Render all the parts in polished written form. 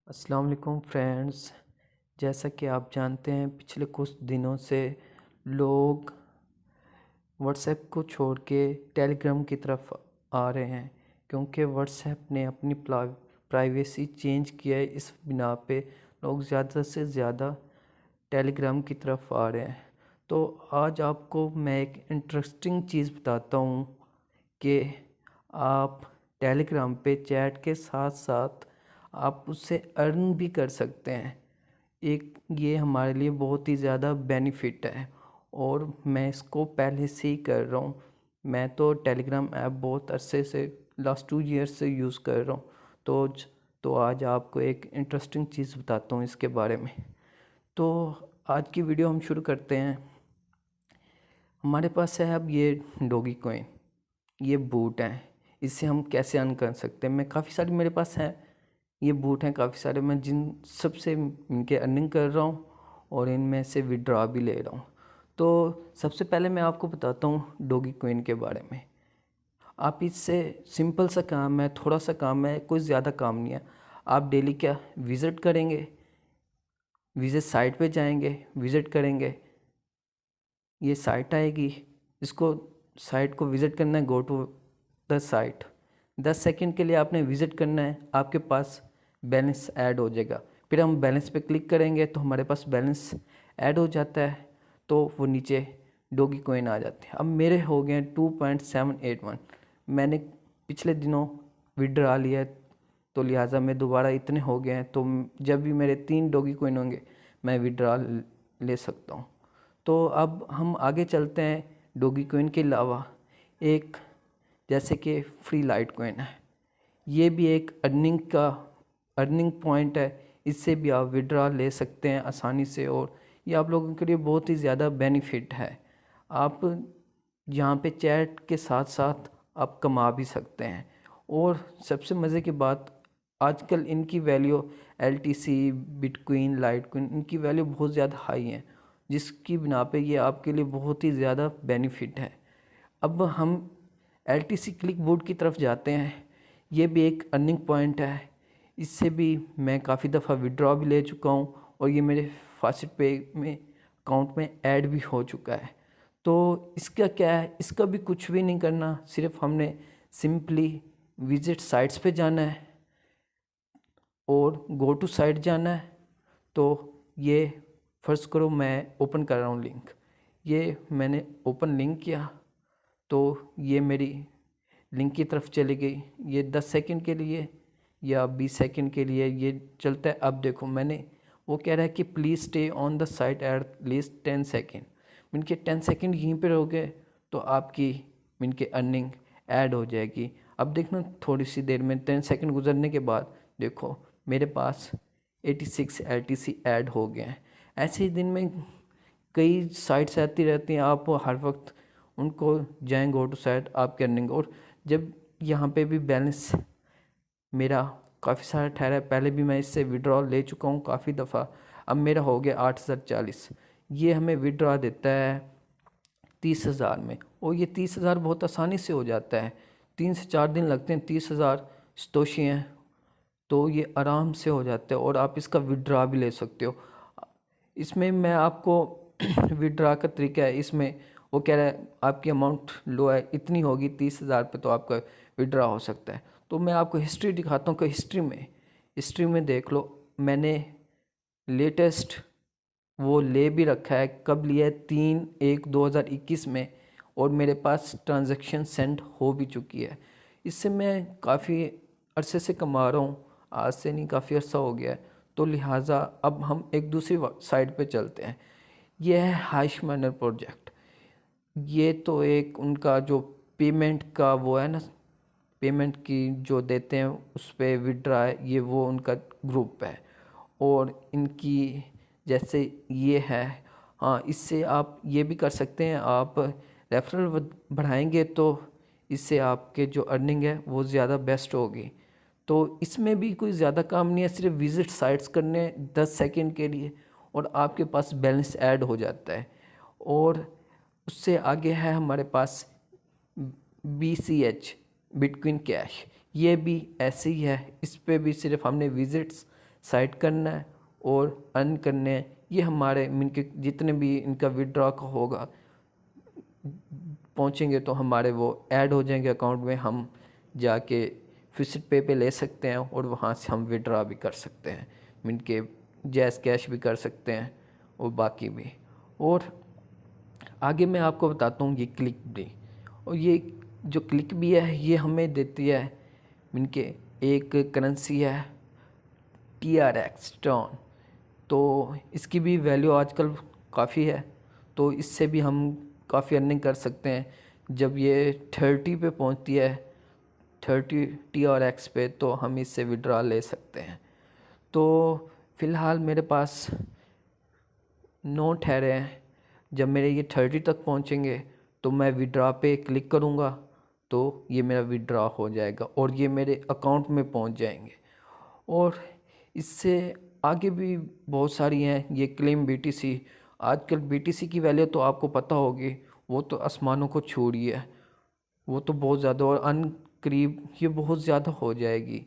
अस्सलाम वालेकुम फ्रेंड्स। जैसा कि आप जानते हैं पिछले कुछ दिनों से लोग व्हाट्सएप को छोड़ के टेलीग्राम की तरफ आ रहे हैं, क्योंकि व्हाट्सएप ने अपनी प्राइवेसी चेंज किया है। इस बिना पे लोग ज़्यादा से ज़्यादा टेलीग्राम की तरफ आ रहे हैं। तो आज आपको मैं एक इंटरेस्टिंग चीज़ बताता हूँ कि आप टेलीग्राम पे चैट के साथ साथ आप उससे अर्न भी कर सकते हैं। एक ये हमारे लिए बहुत ही ज़्यादा बेनिफिट है और मैं इसको पहले से ही कर रहा हूँ। मैं तो टेलीग्राम ऐप बहुत अरसे से लास्ट 2 ईयर्स से यूज़ कर रहा हूँ। तो आज आपको एक इंटरेस्टिंग चीज़ बताता हूँ इसके बारे में। तो आज की वीडियो हम शुरू करते हैं। हमारे पास है अब ये डॉगी कॉइन, ये बूट हैं। इससे हम कैसे अर्न कर सकते हैं। मैं काफ़ी सारे मेरे पास हैं, ये बूट हैं काफ़ी सारे, मैं जिन सबसे इनके अर्निंग कर रहा हूँ और इनमें से विड्रॉ भी ले रहा हूँ। तो सबसे पहले मैं आपको बताता हूँ डॉगी कॉइन के बारे में। आप इससे सिंपल सा काम है, थोड़ा सा काम है, कोई ज़्यादा काम नहीं है। आप डेली क्या विज़िट करेंगे, विज़िट साइट पे जाएंगे, विज़िट करेंगे, ये साइट आएगी, इसको साइट को विज़िट करना है, go to the site. 10 second के लिए आपने विज़िट करना है, आपके पास बैलेंस ऐड हो जाएगा। फिर हम बैलेंस पे क्लिक करेंगे तो हमारे पास बैलेंस ऐड हो जाता है, तो वो नीचे डॉगी कॉइन आ जाते हैं। अब मेरे हो गए 2.781। मैंने पिछले दिनों विड्रा लिया है, तो लिहाजा मैं दोबारा इतने हो गए हैं, तो जब भी मेरे 3 डॉगी कॉइन होंगे मैं विड्रा ले सकता हूँ। तो अब हम आगे चलते हैं। डॉगी कॉइन के अलावा एक जैसे कि फ्री लाइट कॉइन है, ये भी एक अर्निंग पॉइंट है। इससे भी आप विड्रॉ ले सकते हैं आसानी से और ये आप लोगों के लिए बहुत ही ज़्यादा बेनिफिट है। आप यहाँ पे चैट के साथ साथ आप कमा भी सकते हैं। और सबसे मज़े की बात, आजकल इनकी वैल्यू LTC, बिटकॉइन, लाइटकॉइन, इनकी वैल्यू बहुत ज़्यादा हाई है, जिसकी बिना पे ये आपके लिए बहुत ही ज़्यादा बेनिफिट है। अब हम LTC क्लिक बोर्ड की तरफ जाते हैं। ये भी एक अर्निंग पॉइंट है। इससे भी मैं काफ़ी दफ़ा विड्रॉ भी ले चुका हूँ और ये मेरे फासिट पे में अकाउंट में ऐड भी हो चुका है। तो इसका क्या है, इसका भी कुछ भी नहीं करना, सिर्फ हमने सिंपली विजिट साइट्स पे जाना है और गो टू साइट जाना है। तो ये फ़र्ज़ करो मैं ओपन कर रहा हूँ लिंक, ये मैंने ओपन लिंक किया तो ये मेरी लिंक की तरफ चली गई। ये 10 सेकंड के लिए या 20 सेकंड के लिए ये चलता है। अब देखो मैंने, वो कह रहा है कि please stay on the site at least 10 second. इनके 10 सेकंड यहीं पर हो गए तो आपकी इनके अर्निंग ऐड हो जाएगी। अब देखना थोड़ी सी देर में 10 सेकंड गुजरने के बाद देखो मेरे पास 86 LTC ऐड हो गए हैं। ऐसे ही दिन में कई साइट्स आती रहती हैं, आप हर वक्त उनको जाएँ गो टू साइट आपके अर्निंग। और जब यहाँ पे भी बैलेंस मेरा काफ़ी सारा ठहरा है, पहले भी मैं इससे विड्रॉल ले चुका हूँ काफ़ी दफ़ा। अब मेरा हो गया 8040। ये हमें विड्रॉ देता है 30,000 में, और ये 30,000 बहुत आसानी से हो जाता है। 3 से 4 दिन लगते हैं। 30,000 सतोशी हैं तो ये आराम से हो जाता है और आप इसका विड्रॉ भी ले सकते हो। इसमें मैं आपको विड्रॉ का तरीका है, इसमें वो कह रहा है आपकी अमाउंट लो है, इतनी होगी 30,000 पे तो आपका विड्रॉ हो सकता है। तो मैं आपको हिस्ट्री दिखाता हूँ कि हिस्ट्री में देख लो, मैंने लेटेस्ट वो ले भी रखा है, कब लिया है 3/1/2021 में, और मेरे पास ट्रांजैक्शन सेंड हो भी चुकी है। इससे मैं काफ़ी अरसे से कमा रहा हूँ, आज से नहीं काफ़ी अर्सा हो गया है। तो लिहाजा अब हम एक दूसरी साइड पे चलते हैं। यह है हाइश माइनर प्रोजेक्ट। ये तो एक उनका जो पेमेंट का वो है ना, पेमेंट की जो देते हैं उस पर विड्रा है, ये वो उनका ग्रुप है। और इनकी जैसे ये है, हाँ इससे आप ये भी कर सकते हैं, आप रेफरल बढ़ाएंगे तो इससे आपके जो अर्निंग है वो ज़्यादा बेस्ट होगी। तो इसमें भी कोई ज़्यादा काम नहीं है, सिर्फ विज़िट साइट्स करने 10 सेकंड के लिए और आपके पास बैलेंस ऐड हो जाता है। और उससे आगे है हमारे पास BCH, बिटकॉइन कैश। ये भी ऐसे ही है, इस पे भी सिर्फ हमने विजिट्स साइड करना है और अर्न करने हैं। ये हमारे इनके जितने भी इनका विड्रॉ का होगा पहुंचेंगे तो हमारे वो ऐड हो जाएंगे अकाउंट में, हम जाके फिक्स्ड पे ले सकते हैं और वहाँ से हम विड्रॉ भी कर सकते हैं, इनके जैज़ कैश भी कर सकते हैं और बाकी भी। और आगे मैं आपको बताता हूँ ये क्लिक भी, और ये जो क्लिक भी है ये हमें देती है इनके एक करेंसी है TRX टर्न, तो इसकी भी वैल्यू आजकल काफ़ी है, तो इससे भी हम काफ़ी अर्निंग कर सकते हैं। जब ये 30 पे पहुंचती है 30 TRX पे तो हम इससे विड्रॉ ले सकते हैं। तो फ़िलहाल मेरे पास 9 ठहरे हैं। जब मेरे ये 30 तक पहुंचेंगे तो मैं विड्रॉ पे क्लिक करूँगा तो ये मेरा विड्रॉ हो जाएगा और ये मेरे अकाउंट में पहुंच जाएंगे। और इससे आगे भी बहुत सारी हैं, ये क्लेम BTC। आजकल BTC की वैल्यू तो आपको पता होगी, वो तो आसमानों को छू रही है, वो तो बहुत ज़्यादा, और करीब ये बहुत ज़्यादा हो जाएगी।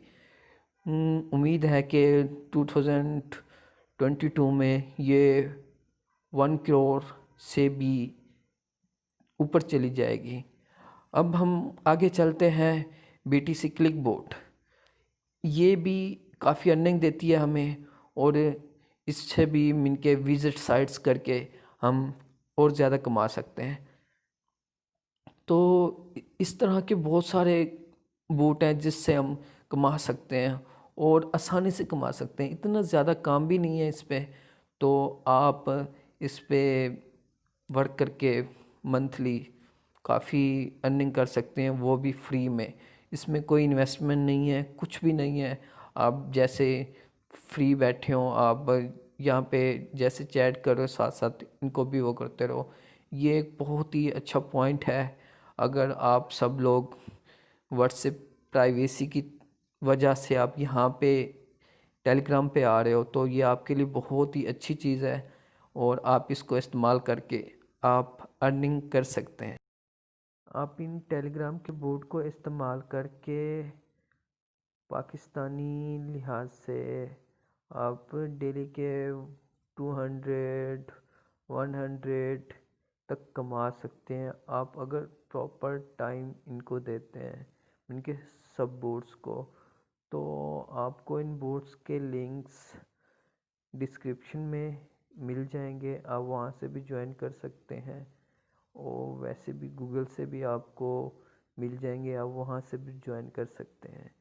उम्मीद है कि 2022 में ये 1 करोड़ से भी ऊपर चली जाएगी। अब हम आगे चलते हैं BTC क्लिकबोट। ये भी काफ़ी अर्निंग देती है हमें, और इससे भी इनके विजिट साइट्स करके हम और ज़्यादा कमा सकते हैं। तो इस तरह के बहुत सारे बूट हैं जिससे हम कमा सकते हैं और आसानी से कमा सकते हैं। इतना ज़्यादा काम भी नहीं है इस पे, तो आप इस पे वर्क करके मंथली काफ़ी अर्निंग कर सकते हैं, वो भी फ्री में। इसमें कोई इन्वेस्टमेंट नहीं है, कुछ भी नहीं है। आप जैसे फ्री बैठे हो, आप यहाँ पे जैसे चैट करो साथ साथ इनको भी वो करते रहो। ये एक बहुत ही अच्छा पॉइंट है। अगर आप सब लोग व्हाट्सएप प्राइवेसी की वजह से आप यहाँ पे टेलीग्राम पे आ रहे हो तो ये आपके लिए बहुत ही अच्छी चीज़ है, और आप इसको इस्तेमाल करके आप अर्निंग कर सकते हैं। आप इन टेलीग्राम के बोर्ड को इस्तेमाल करके पाकिस्तानी लिहाज से आप डेली के 200 100 तक कमा सकते हैं, आप अगर प्रॉपर टाइम इनको देते हैं इनके सब बोर्ड्स को। तो आपको इन बोर्ड्स के लिंक्स डिस्क्रिप्शन में मिल जाएंगे, आप वहाँ से भी ज्वाइन कर सकते हैं, और वैसे भी गूगल से भी आपको मिल जाएंगे, आप वहाँ से भी ज्वाइन कर सकते हैं।